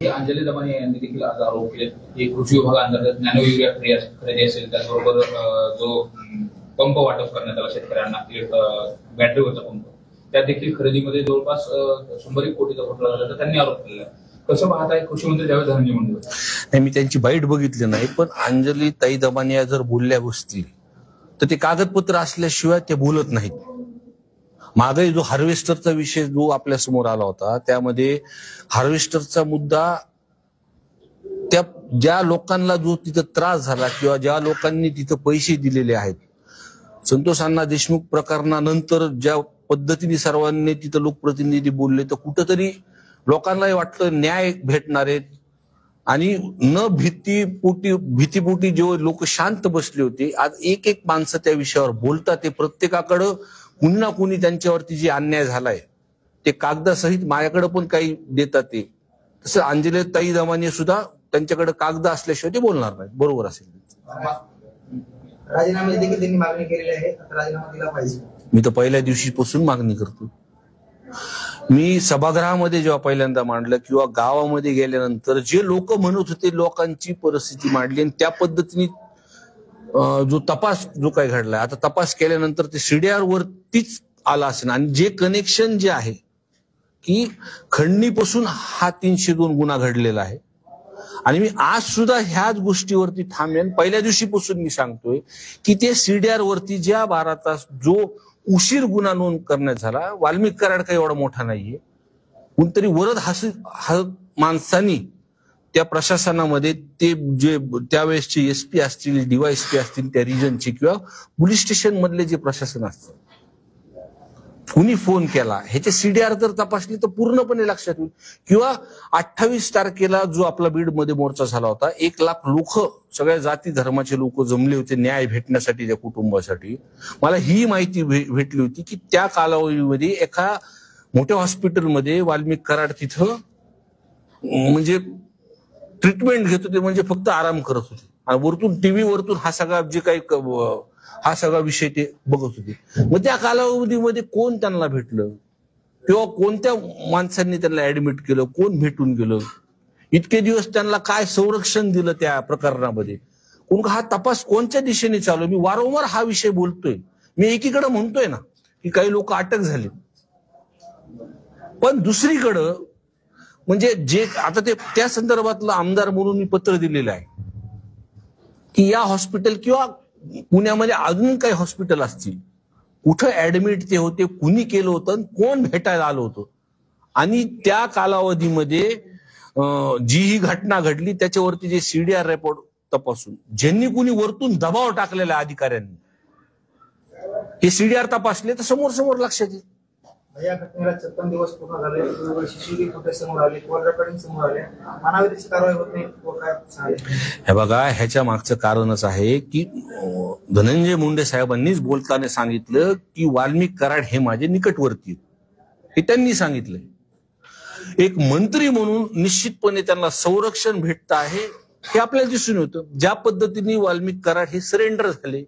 अंजली दमाने यांनी देखील आज आरोप केले की कृषी विभागाअंतर्गत नॅनो युरिया खरेदी असेल, त्याचबरोबर जो पंप वाटप करण्यात आला शेतकऱ्यांना, बॅटरीवरचा पंप, त्या देखील खरेदीमध्ये जवळपास 100 कोटीचा घोटाळा झाला, तर त्यांनी आरोप केला. कसं पाहत आहे कृषी मंत्री जावेद धनंजय मुंडे? नाही, मी त्यांची बाईट बघितली नाही, पण अंजली ताई दमानिया जर बोलल्या बसतील तर ते कागदपत्र असल्याशिवाय ते बोलत नाहीत. मागे जो हार्वेस्टरचा विषय जो आपल्या समोर आला होता, त्यामध्ये हार्वेस्टरचा मुद्दा त्या ज्या लोकांना जो तिथं त्रास झाला किंवा ज्या लोकांनी तिथं पैसे दिलेले आहेत, संतोष अण्णा देशमुख प्रकरणानंतर ज्या पद्धतीने सर्वांनी तिथं लोकप्रतिनिधी बोलले, तर कुठंतरी लोकांनाही वाटतं न्याय भेटणार आहे. आणि न भीतीपोटी जे लोक शांत बसले होते, आज एक एक माणसं त्या विषयावर बोलतात. ते प्रत्येकाकडं कुणी ना कुणी त्यांच्यावरती जे अन्याय झालाय ते कागदासहित माझ्याकडे पण काही देतात. ते तसं अंजली ताई दमाने सुद्धा त्यांच्याकडे कागद असल्याशिवाय ते बोलणार नाही. बरोबर असेल. राजीनामे देखील त्यांनी मागणी केलेली आहे, राजीनामा दिला पाहिजे. मी तर पहिल्या दिवशीपासून मागणी करतो. मी सभागृहामध्ये जेव्हा पहिल्यांदा मांडलं किंवा गावामध्ये गेल्यानंतर जे लोक म्हणत होते, लोकांची परिस्थिती मांडली आणि त्या पद्धतीने जो तपास जो काही घडलाय, आता तपास केल्यानंतर ते सीडीआर वरतीच आला असेल. आणि जे कनेक्शन जे आहे की खंडणीपासून हा 302 गुन्हा घडलेला आहे. आणि मी आज सुद्धा ह्याच गोष्टीवरती थांबेन. पहिल्या दिवशीपासून मी सांगतोय की ते सीडीआर वरती ज्या 12 तास जो उशीर गुन्हा नोंद करण्यात झाला, वाल्मिक कराड काही एवढा मोठा नाहीये. कोणतरी वरद माणसांनी त्या प्रशासनामध्ये ते जे त्यावेळेसचे एसपी असतील, डीवायएसपी असतील त्या रिजनचे किंवा पोलीस स्टेशन मधले जे प्रशासन असतं, कुणी फोन केला ह्याचे सीडीआर जर तपासली तर पूर्णपणे लक्षात येईल. किंवा 28 तारखेला जो आपला बीडमध्ये मोर्चा झाला होता, 1 लाख लोक, सगळ्या जाती धर्माचे लोक जमले होते न्याय भेटण्यासाठी त्या कुटुंबासाठी. मला ही माहिती भेटली होती की त्या कालावधीमध्ये एका मोठ्या हॉस्पिटलमध्ये वाल्मिक कराड तिथं म्हणजे ट्रीटमेंट घेत होते, म्हणजे फक्त आराम करत होते. आणि वरतून टीव्ही वरतून हा सगळा जे काही हा सगळा विषय ते बघत होते. मग त्या कालावधीमध्ये कोण त्यांना भेटलं किंवा कोणत्या माणसांनी त्यांना ऍडमिट केलं, कोण भेटून गेलं, इतके दिवस त्यांना काय संरक्षण दिलं त्या प्रकरणामध्ये, हा तपास कोणत्या दिशेने चालू. मी वारंवार हा विषय बोलतोय. मी एकीकडे म्हणतोय ना की काही लोक अटक झाले, पण दुसरीकडं म्हणजे जे आता ते त्या संदर्भातलं आमदार म्हणून मी पत्र दिलेलं आहे की या हॉस्पिटल किंवा पुण्यामध्ये अजून काही हॉस्पिटल असतील, कुठं ऍडमिट ते होते, कुणी केलं होतं, कोण भेटायला आलं होतं, आणि त्या कालावधीमध्ये जी ही घटना घडली त्याच्यावरती जे सीडीआर रिपोर्ट तपासून ज्यांनी कुणी वरतून दबाव टाकलेला अधिकाऱ्यांनी हे सीडीआर तपासले तर समोर समोर लक्षात येईल. या घटनेला 56 दिवस पूर्ण झाले, सीसीटीव्ही फुटेज समोर आले, कॉल रेकॉर्डिंग समोर आले, मानवी त्याची कारवाई होत नाही. हे बघा, ह्याच्या मागचं कारणच आहे की धनंजय मुंडे साहेबांनीच बोलताना सांगितलं की वाल्मिक कराड हे माझे निकटवर्ती, हे त्यांनी सांगितलंय. एक मंत्री म्हणून निश्चितपणे त्यांना संरक्षण भेटत आहे हे आपल्याला दिसून होतं. ज्या पद्धतीने वाल्मिक कराड हे सरेंडर झाले,